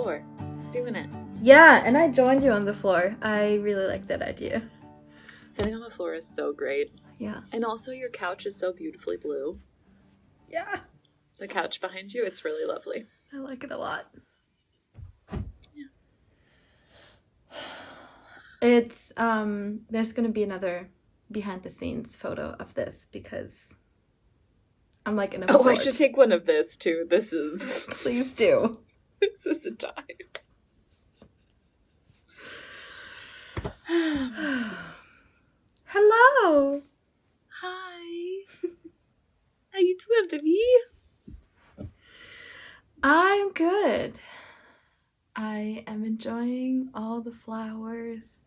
floor doing it. Yeah, and I joined you on the floor. I really like that idea. Sitting on the floor is so great. Yeah. And also your couch is so beautifully blue. Yeah. The couch behind you, it's really lovely. I like it a lot. Yeah. It's, there's going to be another behind the scenes photo of this because I'm like in a fort. I should take one of this too. This is... Please do. This is a time. Hello. Hi. How you doing, baby? I'm good. I am enjoying all the flowers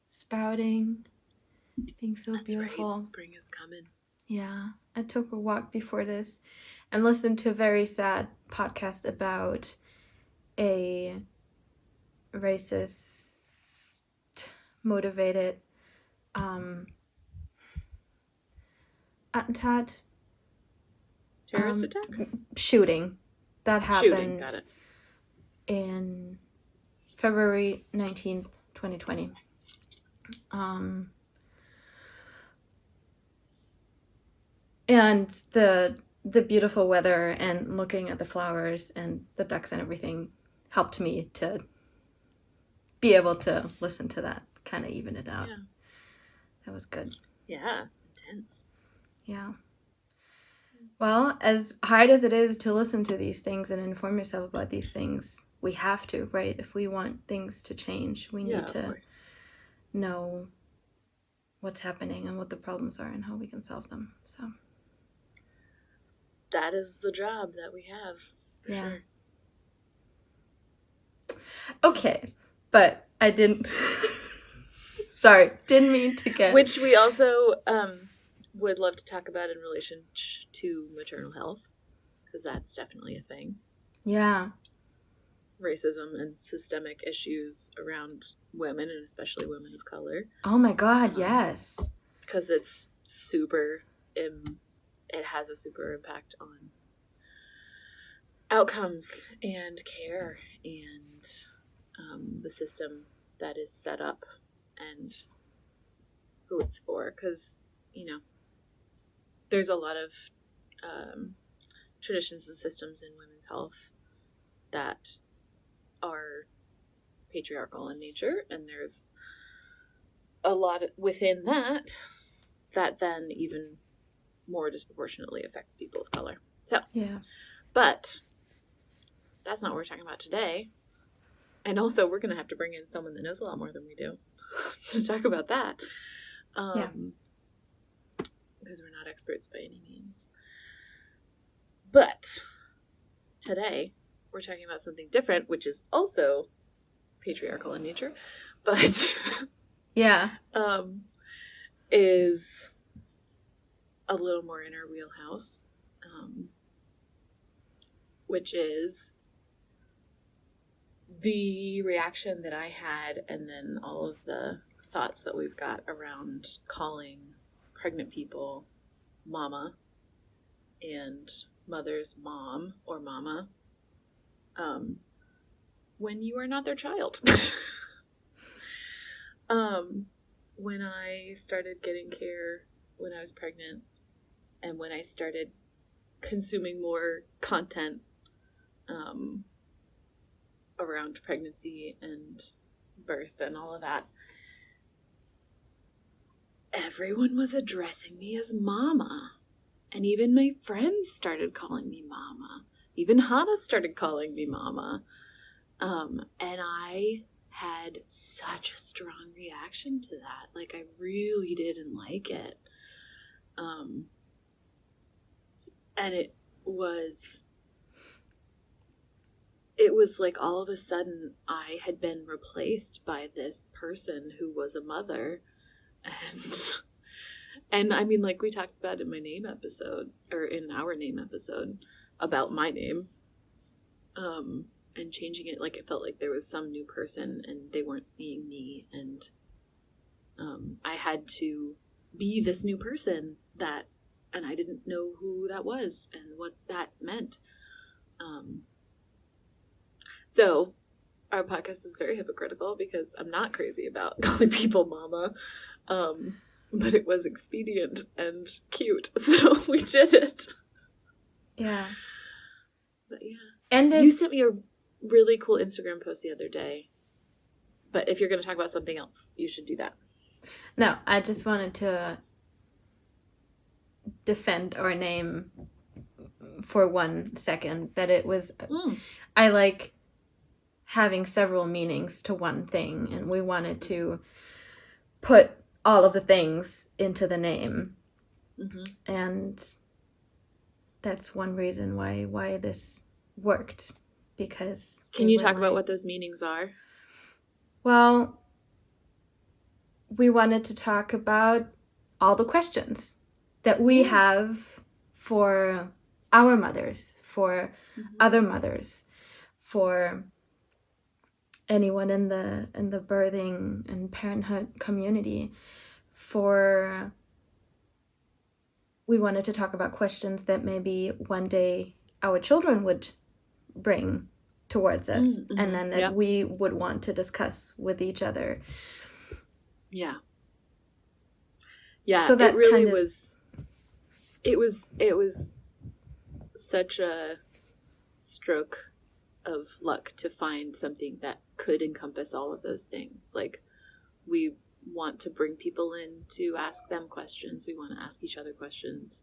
sprouting, being so That's beautiful. Right. Spring is coming. Yeah. I took a walk before this and listened to a very sad podcast about a racist motivated attentat. Terrorist attack? Shooting that happened Shooting, got it. in February 19th, 2020. And the beautiful weather and looking at the flowers and the ducks and everything helped me to be able to listen to that, kind of even it out. Yeah. That was good. Yeah, intense. Yeah. Well, as hard as it is to listen to these things and inform yourself about these things, we have to, right? If we want things to change, we need to know what's happening and what the problems are and how we can solve them. So that is the job that we have, for sure. Okay, but I didn't... Sorry, didn't mean to get... Which we also would love to talk about in relation to maternal health, because that's definitely a thing. Yeah. Racism and systemic issues around women, and especially women of color. Oh my God, yes. Because it's super... it has a super impact on outcomes and care and the system that is set up and who it's for. Because, you know, there's a lot of traditions and systems in women's health that are patriarchal in nature, and there's a lot within that then even more disproportionately affects people of color. So, yeah. But that's not what we're talking about today. And also, we're going to have to bring in someone that knows a lot more than we do to talk about that. Because we're not experts by any means. But today, we're talking about something different, which is also patriarchal in nature, but is a little more in our wheelhouse, which is the reaction that I had, and then all of the thoughts that we've got around calling pregnant people mama and mother's mom or mama when you are not their child. When I started getting care when I was pregnant, and when I started consuming more content around pregnancy and birth and all of that, everyone was addressing me as mama. And even my friends started calling me mama. Even Hannah started calling me mama. And I had such a strong reaction to that. Like, I really didn't like it. And it was like all of a sudden I had been replaced by this person who was a mother. And I mean, like we talked about in my name episode, or in our name episode, about my name, and changing it, like it felt like there was some new person and they weren't seeing me, and I had to be this new person and I didn't know who that was and what that meant. So our podcast is very hypocritical because I'm not crazy about calling people mama. But it was expedient and cute, so we did it. Yeah. But yeah. And you sent me a really cool Instagram post the other day. But if you're going to talk about something else, you should do that. No, I just wanted to defend our name for 1 second. That it was... I like having several meanings to one thing, and we wanted to put all of the things into the name. Mm-hmm. And that's one reason why this worked, because... Can you talk about what those meanings are? Well, we wanted to talk about all the questions that we have for our mothers, for other mothers, for anyone in the birthing and parenthood community. We wanted to talk about questions that maybe one day our children would bring towards us, and then that we would want to discuss with each other. Yeah. Yeah, so that it really was... It was such a stroke of luck to find something that could encompass all of those things. Like, we want to bring people in to ask them questions. We want to ask each other questions.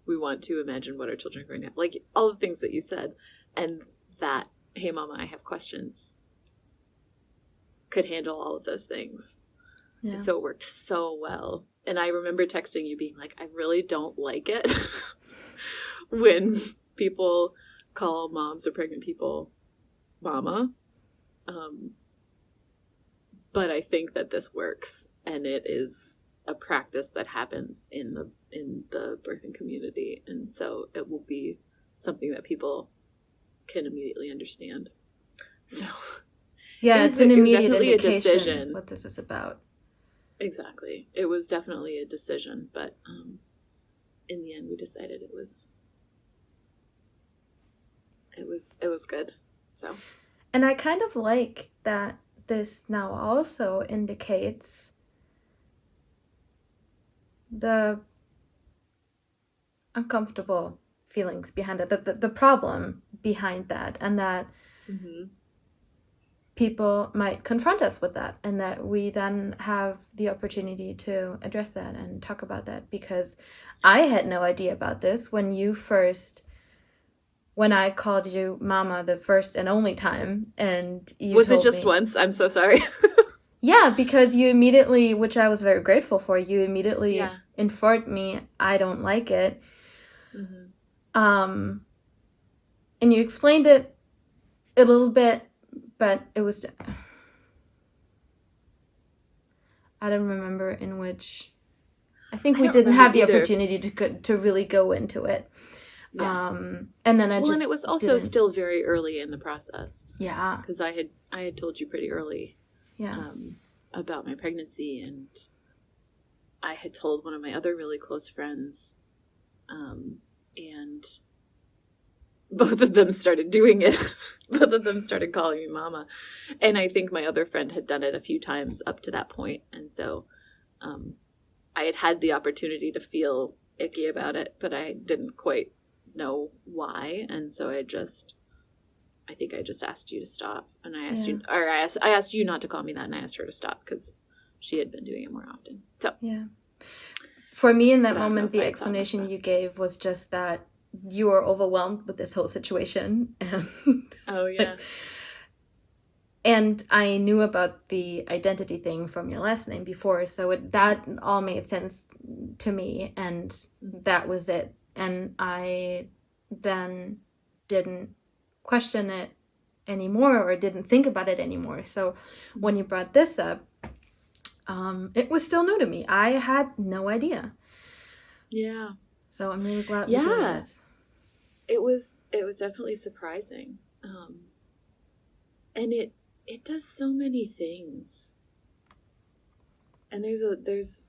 We want to imagine what our children are going to have. Like, all the things that you said. And that, hey, Mama, I have questions, could handle all of those things. Yeah. And so it worked so well. And I remember texting you being like, I really don't like it when people call moms or pregnant people mama. But I think that this works, and it is a practice that happens in the birthing community. And so it will be something that people can immediately understand. So yeah, it's an immediate indication what this is about. Exactly. It was definitely a decision, but in the end we decided it was good. So, and I kind of like that this now also indicates the uncomfortable feelings behind it, the problem behind that, and that people might confront us with that, and that we then have the opportunity to address that and talk about that, because I had no idea about this when I called you mama the first and only time, and you was it just once? I'm so sorry. Yeah, because you immediately, which I was very grateful for, you immediately informed me I don't like it. And you explained it a little bit, but it was... I don't remember in which... I think we didn't have the opportunity to really go into it. Yeah. And then and it was also still very early in the process. Yeah. Because I had told you pretty early. Yeah. About my pregnancy, and I had told one of my other really close friends, and both of them started doing it. Both of them started calling me mama, and I think my other friend had done it a few times up to that point, and so I had the opportunity to feel icky about it, but I didn't quite know why, and so I think I just asked you to stop, and I asked you not to call me that, and I asked her to stop because she had been doing it more often. So yeah, for me in that moment, the explanation you gave was just that you were overwhelmed with this whole situation, and oh yeah, and I knew about the identity thing from your last name before, so that all made sense to me, and that was it, and I then didn't question it anymore, or didn't think about it anymore. So when you brought this up, it was still new to me. I had no idea. Yeah. So I'm really glad we're doing this. It was definitely surprising. And it does so many things. And there's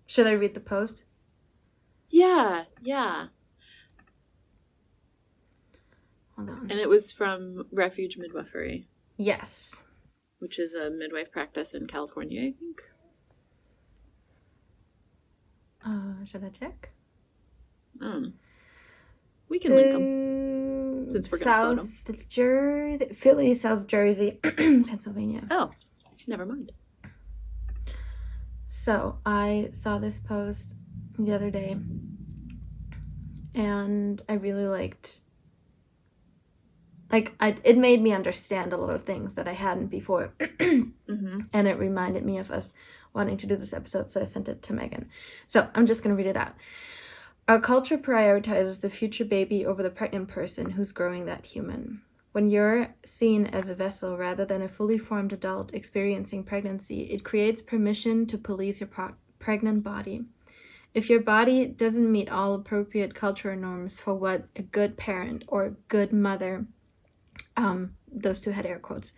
Should I read the post? Yeah. Hold on. And it was from Refuge Midwifery. Yes. Which is a midwife practice in California, I think. Should I check? We can link them. Since we're going to quote them. Philly, South Jersey, Pennsylvania. Oh, never mind. So I saw this post the other day, and I really liked. It made me understand a lot of things that I hadn't before, mm-hmm. And it reminded me of us wanting to do this episode, so I sent it to Megan. So I'm just going to read it out. Our culture prioritizes the future baby over the pregnant person who's growing that human. When you're seen as a vessel rather than a fully formed adult experiencing pregnancy, it creates permission to police your pregnant body. If your body doesn't meet all appropriate cultural norms for what a good parent or a good mother, those two had air quotes,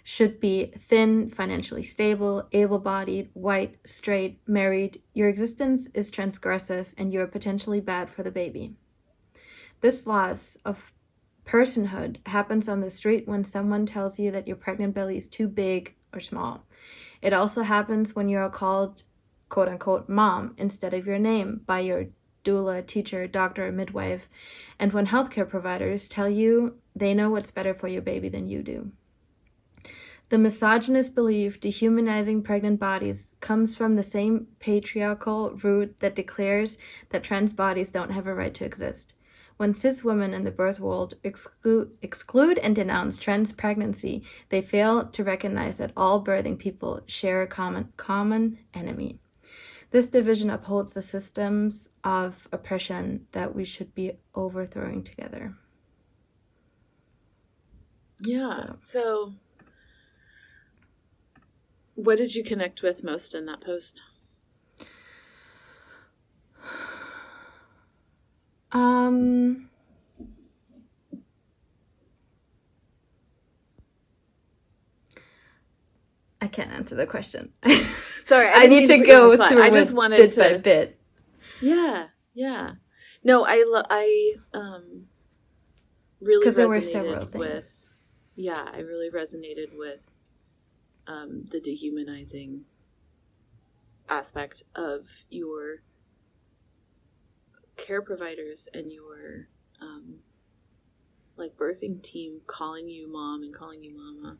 should be thin, financially stable, able-bodied, white, straight, married, your existence is transgressive and you're potentially bad for the baby. This loss of personhood happens on the street when someone tells you that your pregnant belly is too big or small. It also happens when you're called, quote-unquote, mom instead of your name by your doula, teacher, doctor, or midwife, and when healthcare providers tell you they know what's better for your baby than you do. The misogynist belief dehumanizing pregnant bodies comes from the same patriarchal root that declares that trans bodies don't have a right to exist. When cis women in the birth world exclude and denounce trans pregnancy, they fail to recognize that all birthing people share a common enemy. This division upholds the systems of oppression that we should be overthrowing together. Yeah. So what did you connect with most in that post? I can't answer the question. Sorry, I need to go through I just wanted bit by bit. Yeah. No, I really resonated there were several things. with. Yeah, I really resonated with the dehumanizing aspect of your care providers and your birthing team calling you mom and calling you mama,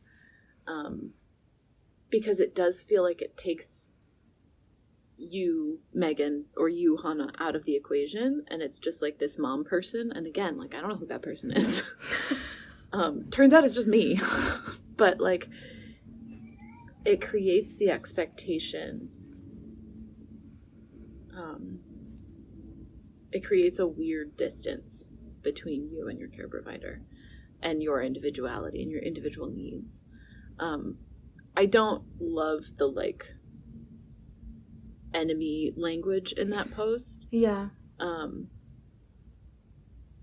because it does feel like it takes you, Megan, or you, Hannah, out of the equation, and it's just like this mom person. And again, I don't know who that person is. Turns out it's just me. But it creates the expectation. It creates a weird distance between you and your care provider and your individuality and your individual needs. I don't love the enemy language in that post. Yeah.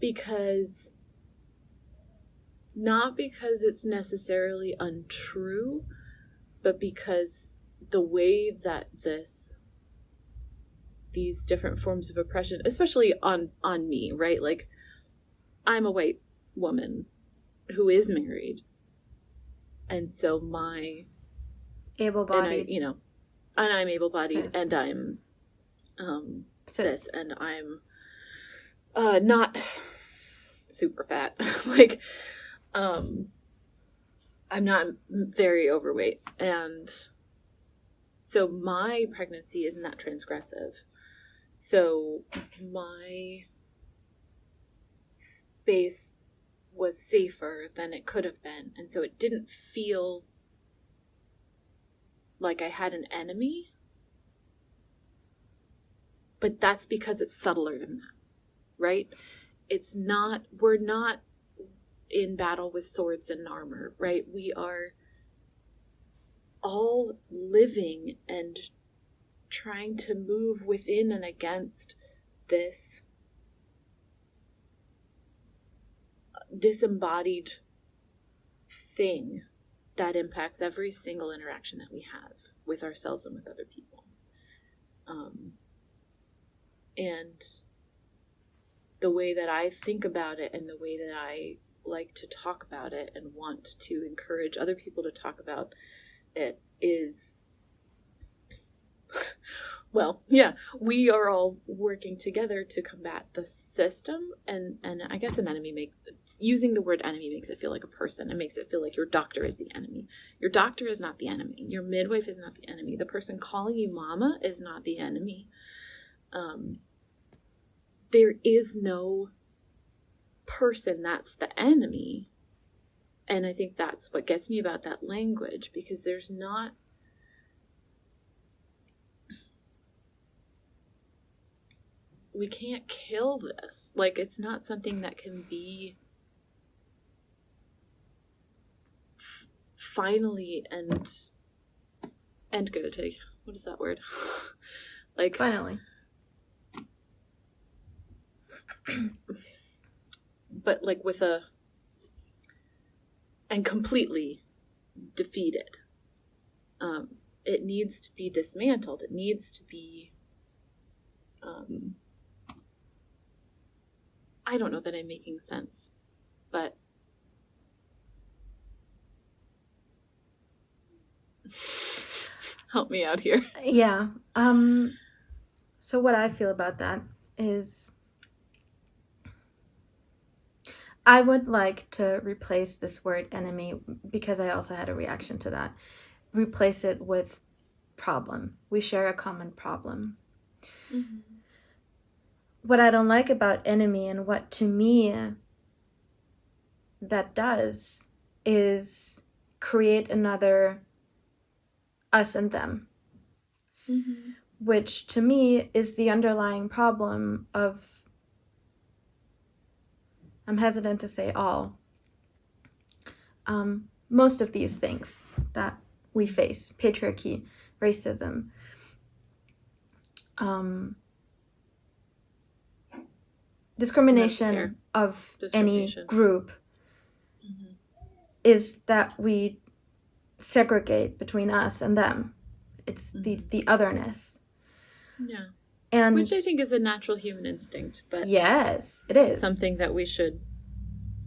Because not because it's necessarily untrue, but because the way that these different forms of oppression, especially on me, right? I'm a white woman who is married, and so my able-bodied, and I'm able-bodied, cis. and I'm cis, and I'm not super fat. I'm not very overweight, and so my pregnancy isn't that transgressive. So my space was safer than it could have been, and so it didn't feel like I had an enemy. But that's because it's subtler than that, right? We're not in battle with swords and armor, right? We are all living and trying to move within and against this disembodied thing that impacts every single interaction that we have with ourselves and with other people. And the way that I think about it and the way that I like to talk about it and want to encourage other people to talk about it is, well, yeah, we are all working together to combat the system. And I guess an enemy using the word enemy makes it feel like a person. It makes it feel like your doctor is the enemy. Your doctor is not the enemy. Your midwife is not the enemy. The person calling you mama is not the enemy. There is no person that's the enemy. And I think that's what gets me about that language, because there's not, we can't kill this. Like, it's not something that can be finally and good. What is that word? Like, finally. But like and completely defeated. It needs to be dismantled. It needs to be, I don't know that I'm making sense, but help me out here. Yeah. So what I feel about that is I would like to replace this word enemy, because I also had a reaction to that. Replace it with problem. We share a common problem. Mm-hmm. What I don't like about enemy, and what to me that does, is create another us and them. Mm-hmm. Which to me is the underlying problem of, I'm hesitant to say all, most of these things that we face: patriarchy, racism, discrimination of any group, mm-hmm. is that we segregate between us and them. It's mm-hmm. the otherness. Yeah. And which I think is a natural human instinct, but yes, it is something that we should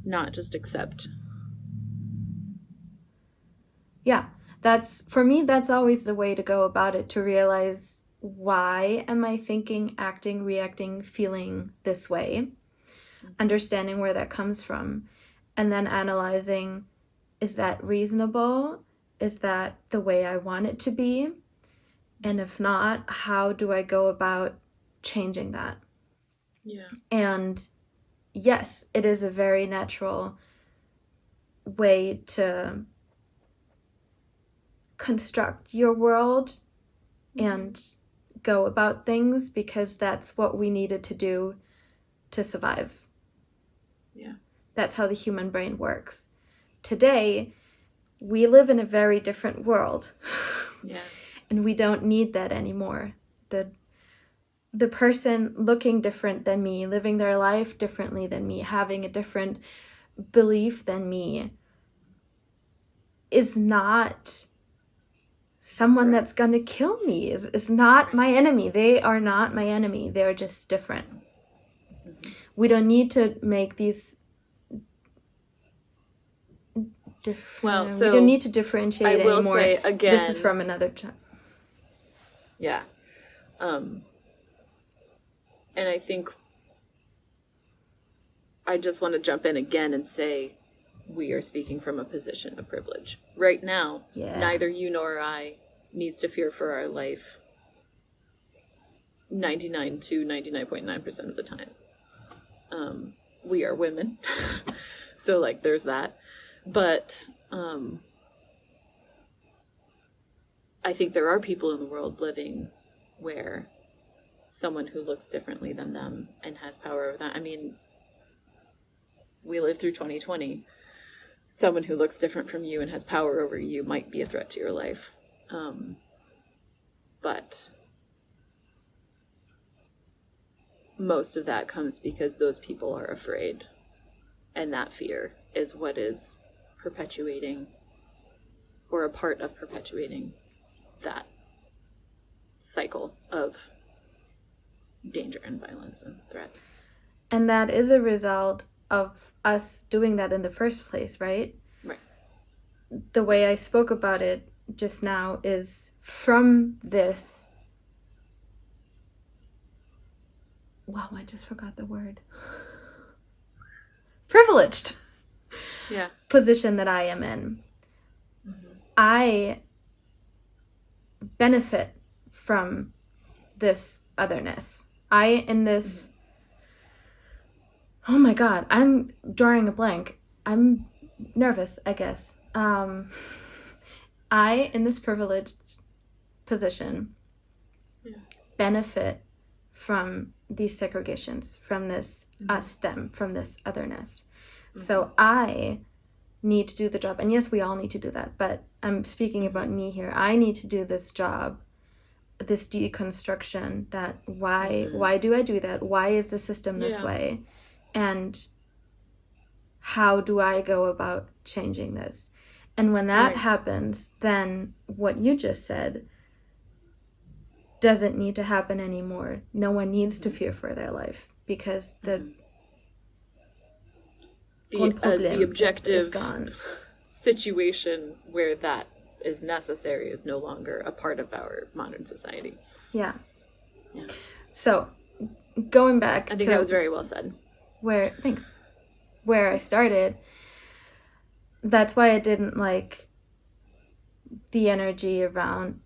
not just accept. Yeah, for me, that's always the way to go about it, to realize, why am I thinking, acting, reacting, feeling this way? Mm-hmm. Understanding where that comes from, and then analyzing, is that reasonable? Is that the way I want it to be? And if not, how do I go about changing that? Yeah. And yes, it is a very natural way to construct your world, mm-hmm. and go about things, because that's what we needed to do to survive. Yeah. That's how the human brain works. Today, we live in a very different world. Yeah. And we don't need that anymore. The person looking different than me, living their life differently than me, having a different belief than me, is not someone that's going to kill me, is not my enemy. They are not my enemy. They're just different. Mm-hmm. We don't need to make these different. So we don't need to differentiate anymore. I will say again, this is from another time. Yeah. And I think I just want to jump in again and say, we are speaking from a position of privilege. Right now, neither you nor I needs to fear for our life 99 to 99.9% of the time. We are women. So, like, there's that. But I think there are people in the world living where someone who looks differently than them and has power over that. I mean, we lived through 2020. Someone who looks different from you and has power over you might be a threat to your life. But most of that comes because those people are afraid. And that fear is what is perpetuating, or a part of perpetuating, that cycle of danger and violence and threat. And that is a result of us doing that in the first place, right? Right. The way I spoke about it just now is from this. Wow, I just forgot the word. Privileged. Yeah. Position that I am in. Mm-hmm. I benefit from this otherness. In this. Mm-hmm. Oh my God, I'm drawing a blank. I'm nervous, I guess. I, in this privileged position, benefit from these segregations, from this us, them, from this otherness. Mm-hmm. So I need to do the job. And yes, we all need to do that. But I'm speaking about me here. I need to do this job, this deconstruction, that why do I do that? Why is the system this way? And how do I go about changing this? And when that happens, then what you just said doesn't need to happen anymore. No one needs to fear for their life because the objective is gone. Situation where that is necessary is no longer a part of our modern society. Yeah. So, going back, I think that was very well said. Where I started, that's why I didn't like the energy around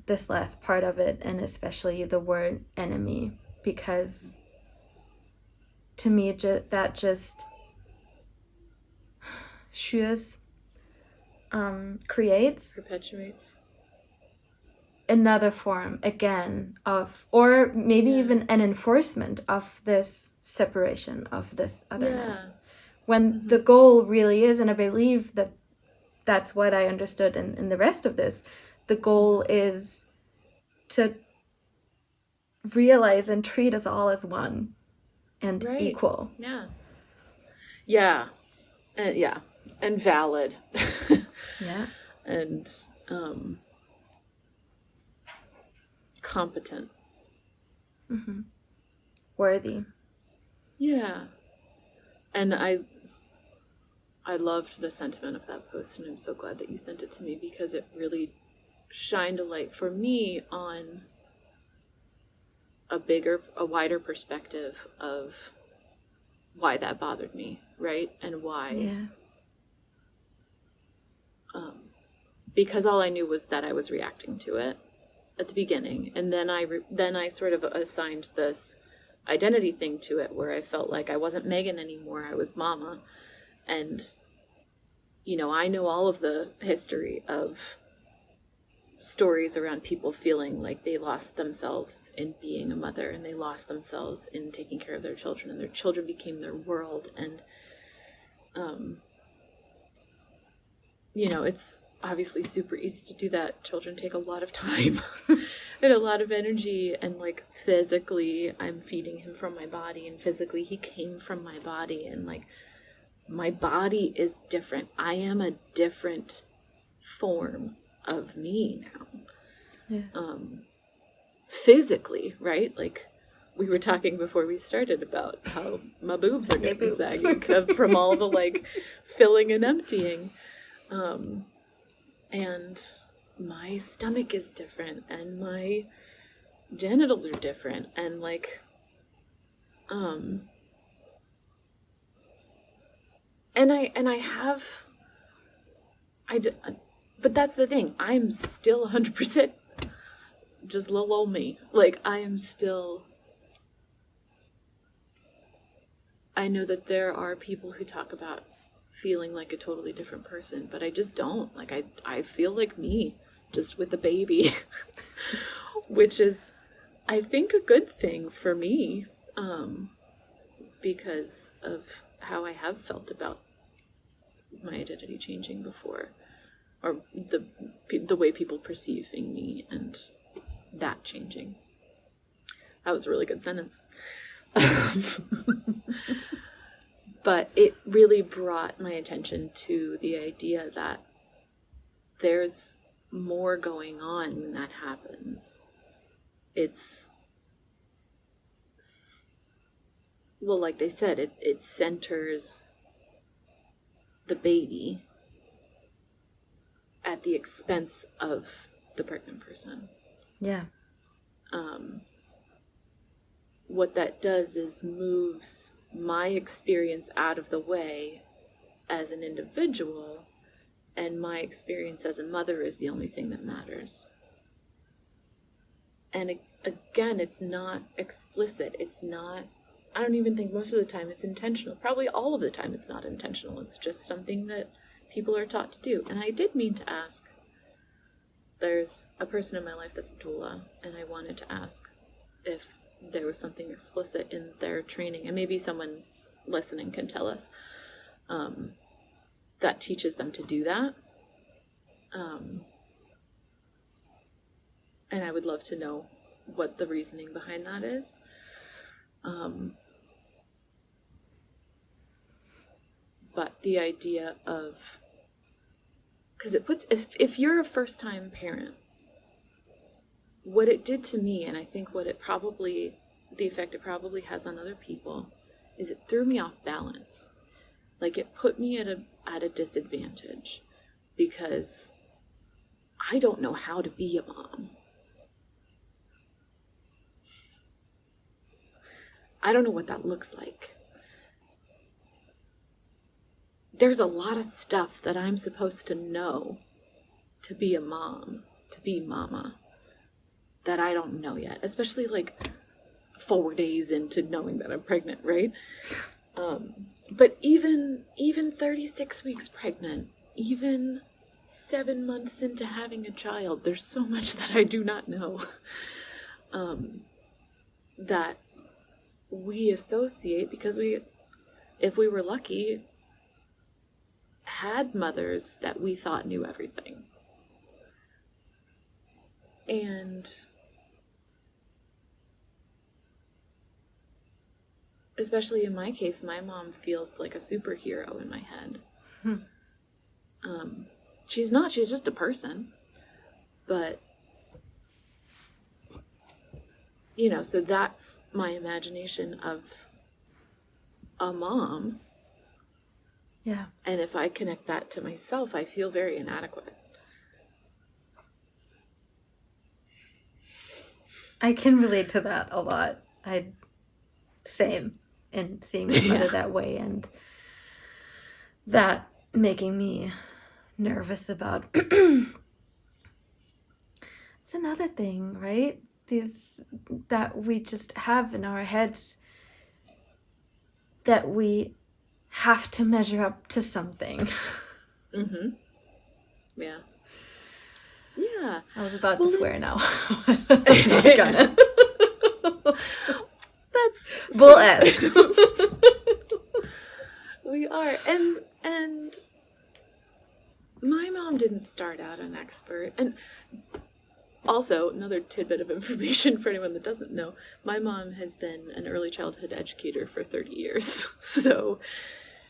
this last part of it, and especially the word enemy, because to me that just perpetuates another form again of, or maybe even an enforcement of this separation, of this otherness, when the goal really is, and I believe that's what I understood in the rest of this, the goal is to realize and treat us all as one and equal. And valid. And competent. Worthy. And I loved the sentiment of that post, and I'm so glad that you sent it to me, because it really shined a light for me on a wider perspective of why that bothered me, right? And why. Because all I knew was that I was reacting to it at the beginning, and then I sort of assigned this identity thing to it, where I felt like I wasn't Megan anymore, I was Mama. And I know all of the history of stories around people feeling like they lost themselves in being a mother, and they lost themselves in taking care of their children, and their children became their world. And it's obviously super easy to do that. Children take a lot of time and a lot of energy, and like physically I'm feeding him from my body, and physically he came from my body, and like my body is different. I am a different form of me now. Physically, right? Like we were talking before we started about how my boobs are getting saggy from all the like filling and emptying. And my stomach is different, and my genitals are different, and like, but that's the thing. I'm still 100% just little old me. Like, I know that there are people who talk about feeling like a totally different person, but I just don't. Like, I feel like me, just with a baby, which is, I think, a good thing for me, because of how I have felt about my identity changing before, or the way people perceiving me and that changing. That was a really good sentence. But it really brought my attention to the idea that there's more going on when that happens. It's well, like they said, it centers the baby at the expense of the pregnant person. Yeah. What that does is moves my experience out of the way as an individual, and my experience as a mother is the only thing that matters. And again, it's not explicit. It's not, I don't even think most of the time it's intentional. Probably all of the time it's not intentional. It's just something that people are taught to do. And I did mean to ask. There's a person in my life that's a doula, and I wanted to ask if there was something explicit in their training, and maybe someone listening can tell us, that teaches them to do that. And I would love to know what the reasoning behind that is. But the idea of, because it puts, if you're a first-time parent, what it did to me, and I think what it probably, the effect it probably has on other people, is it threw me off balance. Like, it put me at a disadvantage, because I don't know how to be a mom. I don't know what that looks like. There's a lot of stuff that I'm supposed to know to be a mom, to be mama, that I don't know yet, especially like 4 days into knowing that I'm pregnant, right? But even 36 weeks pregnant, even 7 months into having a child, there's so much that I do not know, that we associate, because we, if we were lucky, had mothers that we thought knew everything. And especially in my case, my mom feels like a superhero in my head. She's not, she's just a person. But, you know, so that's my imagination of a mom. Yeah. And if I connect that to myself, I feel very inadequate. I can relate to that a lot. Same in seeing my mother that way, and that making me nervous about it's another thing, right? These that we just have in our heads, that we have to measure up to something. Mm-hmm. Yeah. Yeah. I was about to swear now. That's bull S. We are. And my mom didn't start out an expert. And also, another tidbit of information for anyone that doesn't know, my mom has been an early childhood educator for 30 years. So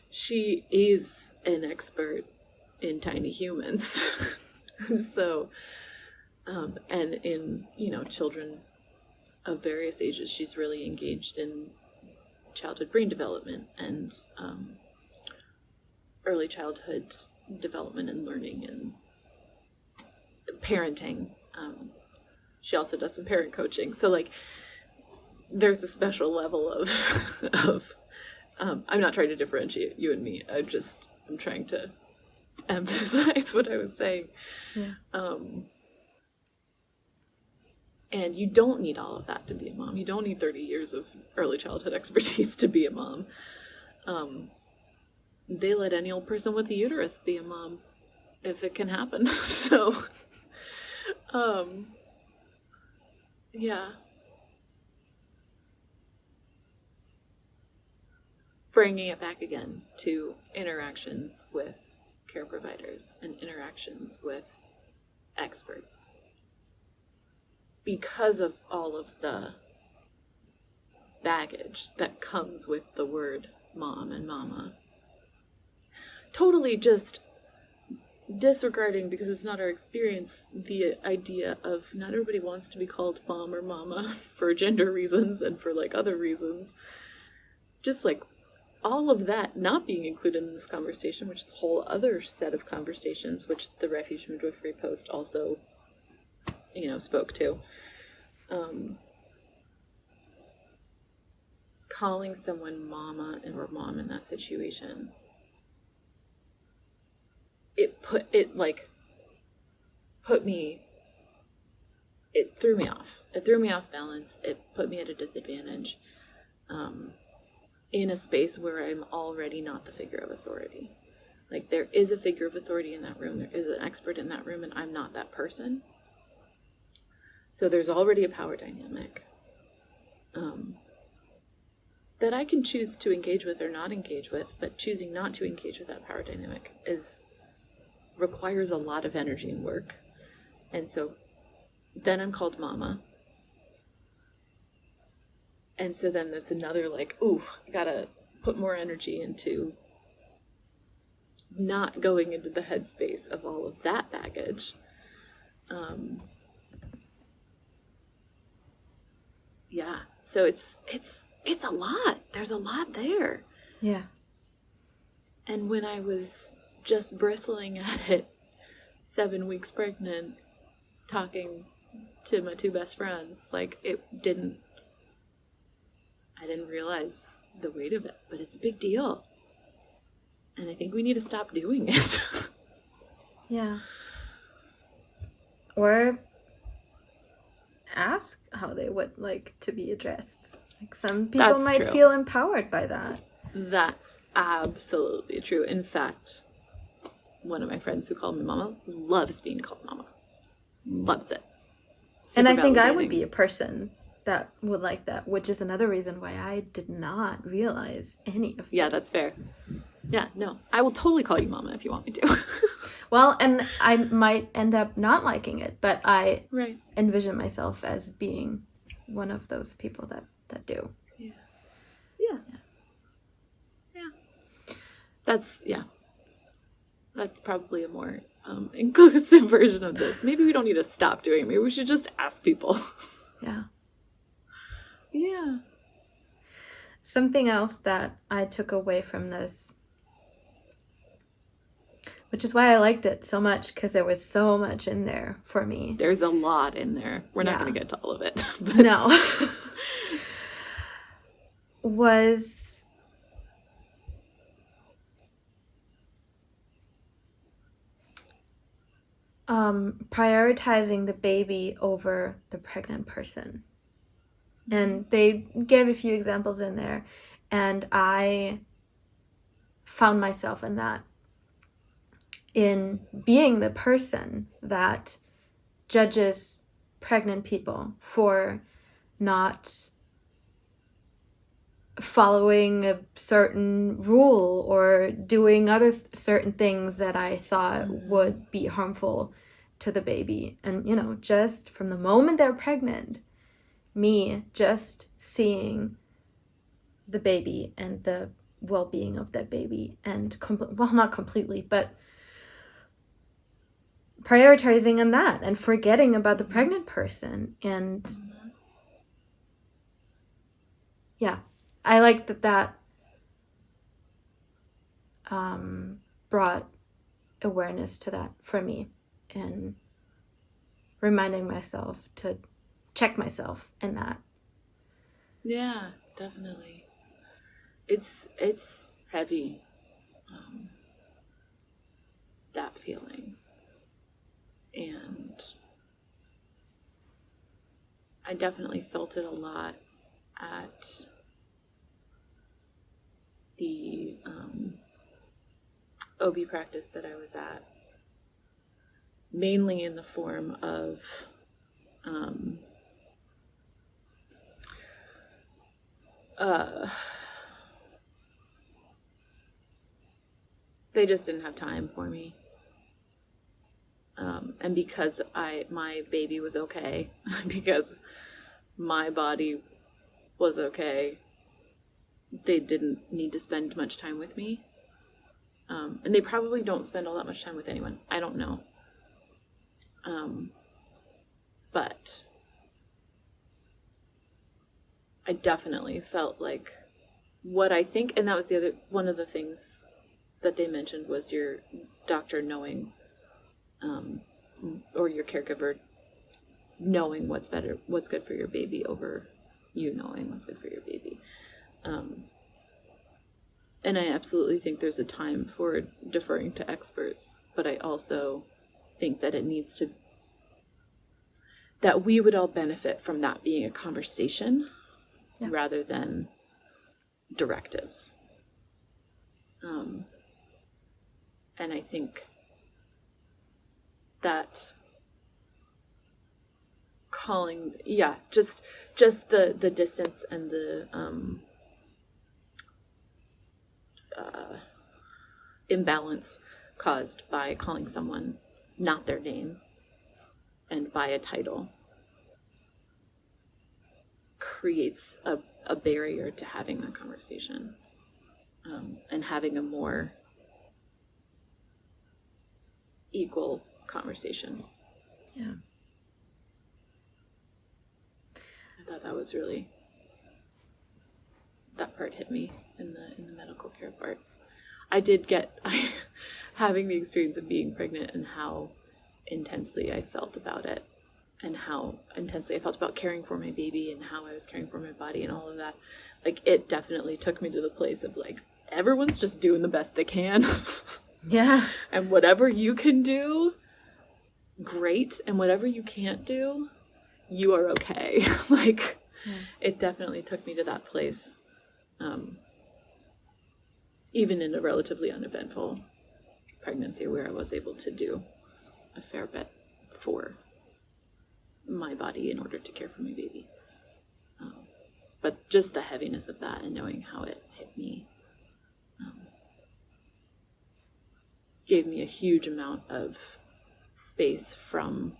she is an expert in tiny humans. So, and in, you know, children of various ages, she's really engaged in childhood brain development and early childhood development and learning and parenting. She also does some parent coaching. So, like, there's a special level of I'm not trying to differentiate you and me. I'm trying to emphasize what I was saying. Yeah. And you don't need all of that to be a mom. You don't need 30 years of early childhood expertise to be a mom. They let any old person with a uterus be a mom if it can happen. So, yeah. Bringing it back again to interactions with care providers and interactions with experts. Because of all of the baggage that comes with the word mom and mama. Totally just disregarding, because it's not our experience, the idea of not everybody wants to be called mom or mama for gender reasons and for like other reasons. just like all of that not being included in this conversation, which is a whole other set of conversations, which the refuge midwifery post also, spoke to. Calling someone mama or mom in that situation, it threw me off. It threw me off balance. It put me at a disadvantage in a space where I'm already not the figure of authority. Like, there is a figure of authority in that room. There is an expert in that room, and I'm not that person. So there's already a power dynamic that I can choose to engage with or not engage with, but choosing not to engage with that power dynamic requires a lot of energy and work. And so then I'm called mama. And so then there's another I gotta put more energy into not going into the headspace of all of that baggage. Yeah. So it's a lot. There's a lot there. Yeah. And when I was just bristling at it, 7 weeks pregnant, talking to my two best friends, I didn't realize the weight of it, but it's a big deal. And I think we need to stop doing it. Yeah. Or ask how they would like to be addressed. Some people might feel empowered by that. That's absolutely true. In fact, one of my friends who called me mama loves being called mama. Loves it. And I think I would be a person that would like that, which is another reason why I did not realize any of this. Yeah, that's fair. Yeah, no. I will totally call you mama if you want me to. Well, and I might end up not liking it, but I envision myself as being one of those people that do. Yeah. Yeah. Yeah. That's probably a more inclusive version of this. Maybe we don't need to stop doing it. Maybe we should just ask people. Yeah. Yeah. Something else that I took away from this, which is why I liked it so much, because there was so much in there for me. There's a lot in there. We're not going to get to all of it. But no. Was prioritizing the baby over the pregnant person. And they gave a few examples in there, and I found myself in that, in being the person that judges pregnant people for not following a certain rule or doing other certain things that I thought would be harmful to the baby. And, just from the moment they're pregnant, me just seeing the baby and the well-being of that baby and not completely, but prioritizing on that and forgetting about the pregnant person. And yeah, I like that brought awareness to that for me, and reminding myself to check myself in that. Yeah, definitely. It's heavy, that feeling. And I definitely felt it a lot at the OB practice that I was at, mainly in the form of they just didn't have time for me. And because my baby was okay, because my body was okay, they didn't need to spend much time with me. And they probably don't spend all that much time with anyone. I don't know. But I definitely felt like what I think, and that was one of the things that they mentioned was your doctor knowing, or your caregiver knowing what's good for your baby over you knowing what's good for your baby. And I absolutely think there's a time for deferring to experts, but I also think that that we would all benefit from that being a conversation rather than directives. And I think that calling, just the distance and the imbalance caused by calling someone not their name and by a title creates a barrier to having that conversation, and having a more equal conversation. Yeah. I thought that was really, that part hit me in the medical care part. I did having the experience of being pregnant and how intensely I felt about it, and how intensely I felt about caring for my baby and how I was caring for my body and all of that. Like, it definitely took me to the place of, like, everyone's just doing the best they can. Yeah. And whatever you can do, great. And whatever you can't do, you are okay. Like, it definitely took me to that place. Even in a relatively uneventful pregnancy where I was able to do a fair bit for my body in order to care for my baby. But just the heaviness of that and knowing how it hit me gave me a huge amount of space from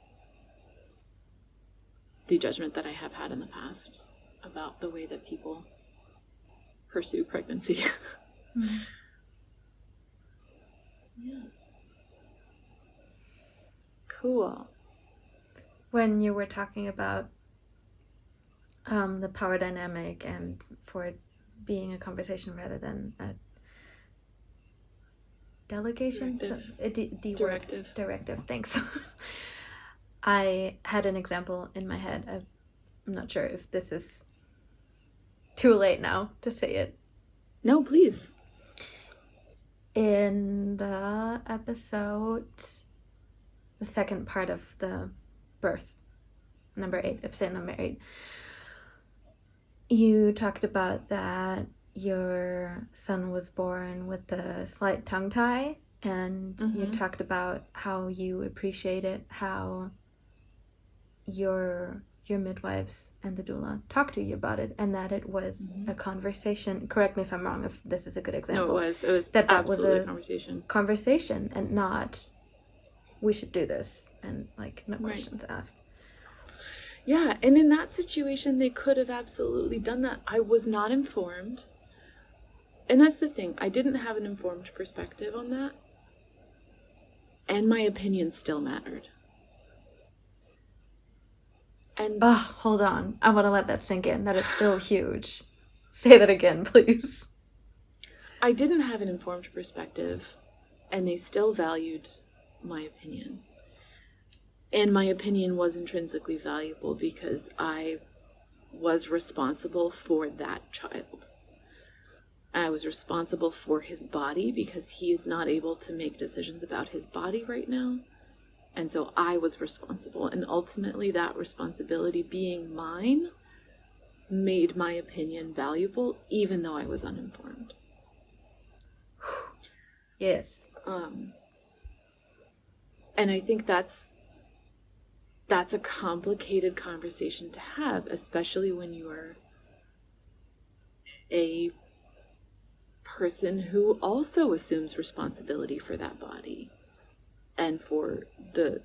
the judgment that I have had in the past about the way that people pursue pregnancy. Mm-hmm. Yeah. Cool. When you were talking about the power dynamic and for it being a conversation rather than a delegation, directive. Thanks. I had an example in my head. I'm not sure if this is too late now to say it. No, please. In the episode, the second part of the birth, episode number 8, you talked about that your son was born with a slight tongue tie, and you talked about how you appreciated how your midwives and the doula talked to you about it, and that it was a conversation. Correct me if I'm wrong, if this is a good example. No, it was that absolutely was a conversation and not we should do this and like no questions asked. Yeah, and in that situation they could have absolutely done that. I was not informed, and that's the thing, I didn't have an informed perspective on that, and my opinion still mattered. And hold on. I want to let that sink in. That is so huge. Say that again, please. I didn't have an informed perspective, and they still valued my opinion. And my opinion was intrinsically valuable because I was responsible for that child. I was responsible for his body because he is not able to make decisions about his body right now. And so I was responsible, and ultimately that responsibility being mine made my opinion valuable, even though I was uninformed. Yes. And I think that's a complicated conversation to have, especially when you are a person who also assumes responsibility for that body and for the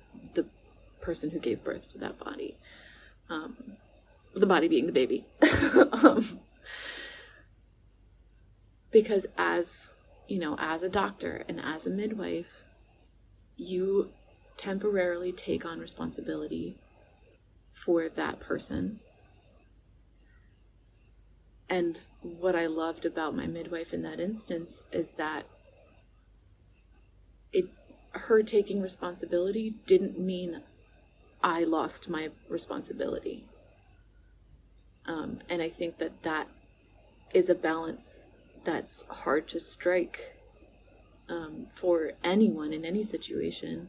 person who gave birth to that body, the body being the baby. Because as a doctor and as a midwife, you temporarily take on responsibility for that person, And what I loved about my midwife in that instance is that her taking responsibility didn't mean I lost my responsibility. And I think that is a balance that's hard to strike for anyone in any situation,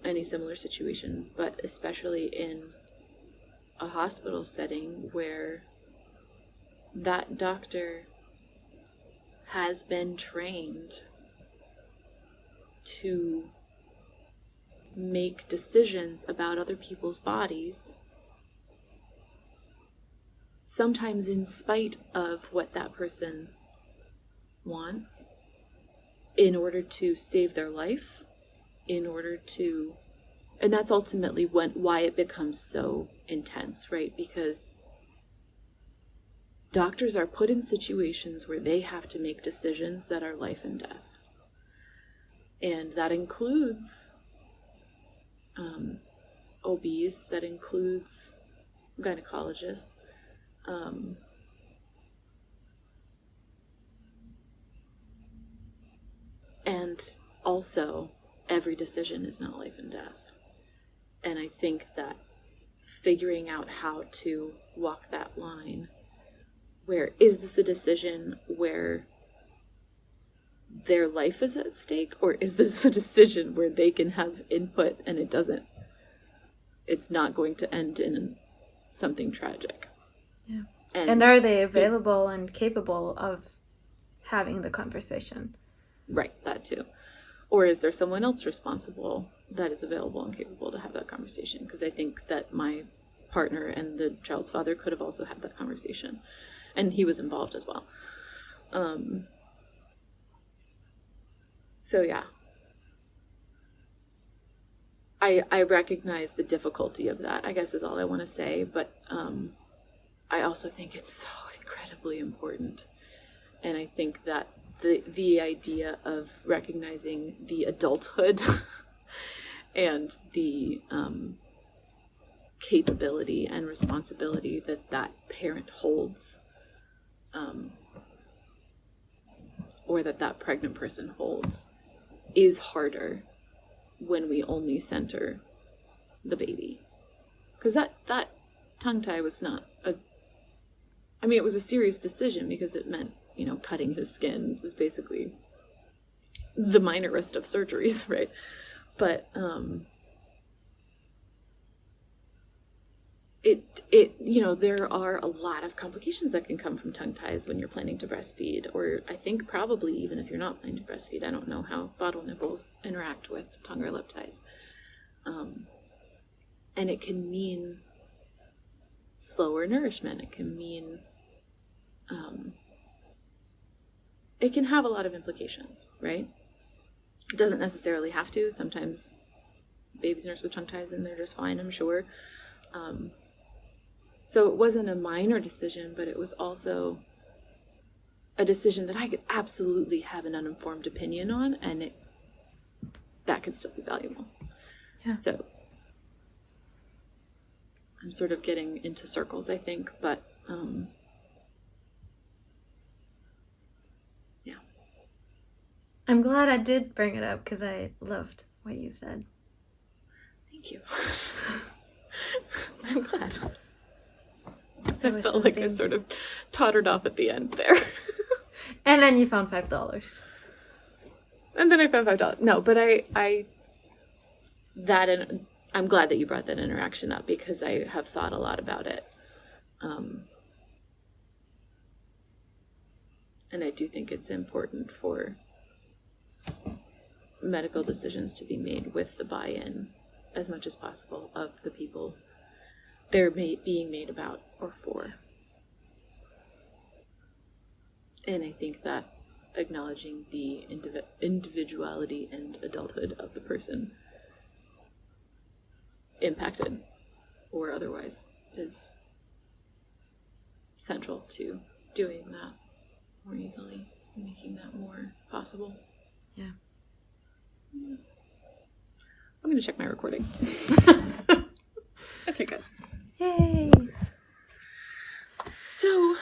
any similar situation, but especially in a hospital setting where that doctor has been trained to make decisions about other people's bodies, sometimes in spite of what that person wants, in order to save their life, in order to, and that's ultimately why it becomes so intense, right? Because doctors are put in situations where they have to make decisions that are life and death. And that includes OBs, that includes gynecologists, and also every decision is not life and death. And I think that figuring out how to walk that line, where is this a decision where their life is at stake, or is this a decision where they can have input and it's not going to end in something tragic? Yeah. And are they available and capable of having the conversation? Right, that too. Or is there someone else responsible that is available and capable to have that conversation? Because I think that my partner and the child's father could have also had that conversation. And he was involved as well. So yeah. I recognize the difficulty of that, I guess is all I want to say. But I also think it's so incredibly important. And I think that the idea of recognizing the adulthood and the capability and responsibility that parent holds, or that pregnant person holds, is harder when we only center the baby. Because that tongue tie was not it was a serious decision because it meant, cutting his skin. It was basically the minorest of surgeries, right? But there are a lot of complications that can come from tongue ties when you're planning to breastfeed, or I think probably even if you're not planning to breastfeed. I don't know how bottle nipples interact with tongue or lip ties. And it can mean slower nourishment. It can mean it can have a lot of implications, right? It doesn't necessarily have to. Sometimes babies nurse with tongue ties and they're just fine, I'm sure. So it wasn't a minor decision, but it was also a decision that I could absolutely have an uninformed opinion on, and that could still be valuable. Yeah. So I'm sort of getting into circles, I think, but yeah. I'm glad I did bring it up because I loved what you said. Thank you. I'm glad. I felt like I sort of tottered off at the end there. And then you found $5. And then I found $5. No, but I'm glad that you brought that interaction up because I have thought a lot about it. And I do think it's important for medical decisions to be made with the buy-in as much as possible of the people they're being made about or for. And I think that acknowledging the individuality and adulthood of the person impacted or otherwise is central to doing that more easily, making that more possible. Yeah. I'm going to check my recording. Okay, good. Yay! So,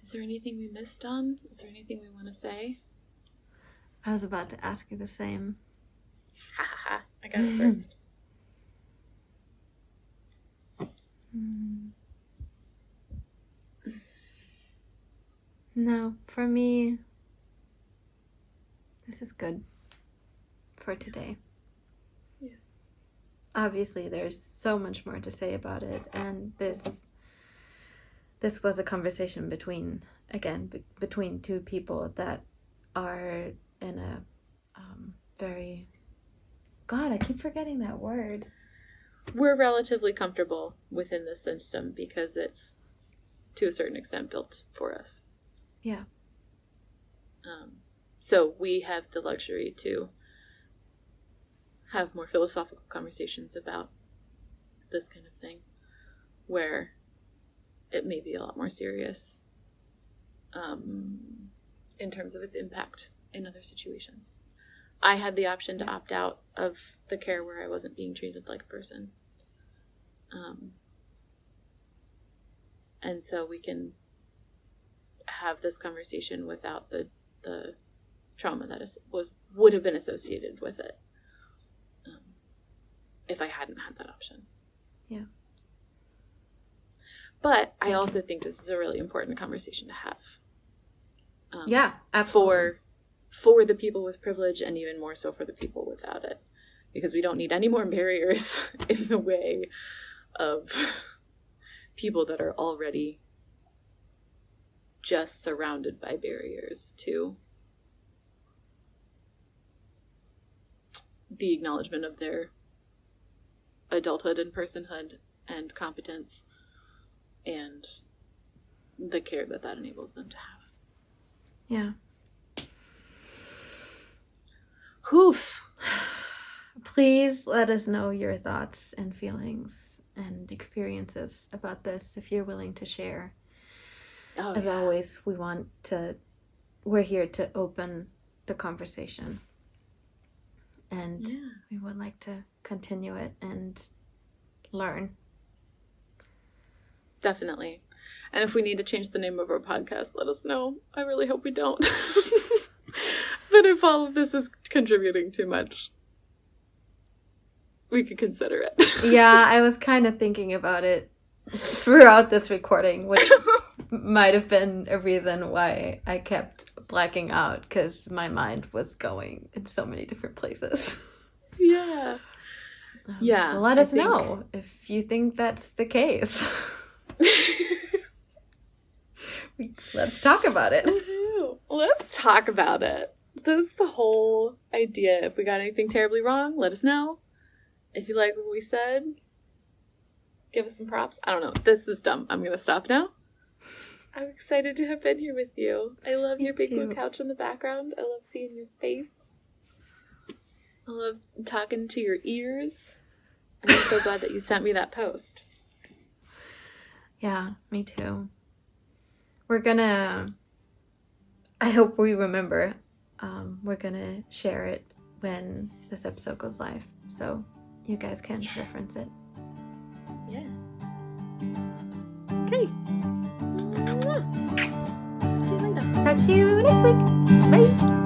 is there anything we missed on? Is there anything we want to say? I was about to ask you the same. Ha ha ha. I got it first. No, for me, this is good for today. Yeah. Obviously, there's so much more to say about it, and this was a conversation between two people that are in a very... God, I keep forgetting that word. We're relatively comfortable within this system because it's, to a certain extent, built for us. Yeah. So we have the luxury to have more philosophical conversations about this kind of thing, where it may be a lot more serious in terms of its impact in other situations. I had the option to opt out of the care where I wasn't being treated like a person. And so we can have this conversation without the trauma that would have been associated with it if I hadn't had that option. Yeah. But I also think this is a really important conversation to have. Yeah, absolutely. For the people with privilege, and even more so for the people without it. Because we don't need any more barriers in the way of people that are already just surrounded by barriers to the acknowledgement of their adulthood and personhood and competence and the care that enables them to have. Yeah. Oof. Please let us know your thoughts and feelings and experiences about this if you're willing to share. As always, we're here to open the conversation. And we would like to continue it and learn. Definitely. And if we need to change the name of our podcast, let us know. I really hope we don't. But if all of this is contributing too much, we could consider it. Yeah, I was kind of thinking about it throughout this recording, which might have been a reason why I kept blacking out, because my mind was going in so many different places. Yeah. So let us know if you think that's the case. Let's talk about it. Let's talk about it. This is the whole idea. If we got anything terribly wrong, let us know. If you like what we said, give us some props. I don't know. This is dumb. I'm going to stop now. I'm excited to have been here with you. I love your big blue couch in the background. I love seeing your face. I love talking to your ears. And I'm so glad that you sent me that post. Yeah, me too. I hope we remember, we're gonna share it when this episode goes live, so you guys can reference it. Yeah. Okay. Talk to you next week. Bye.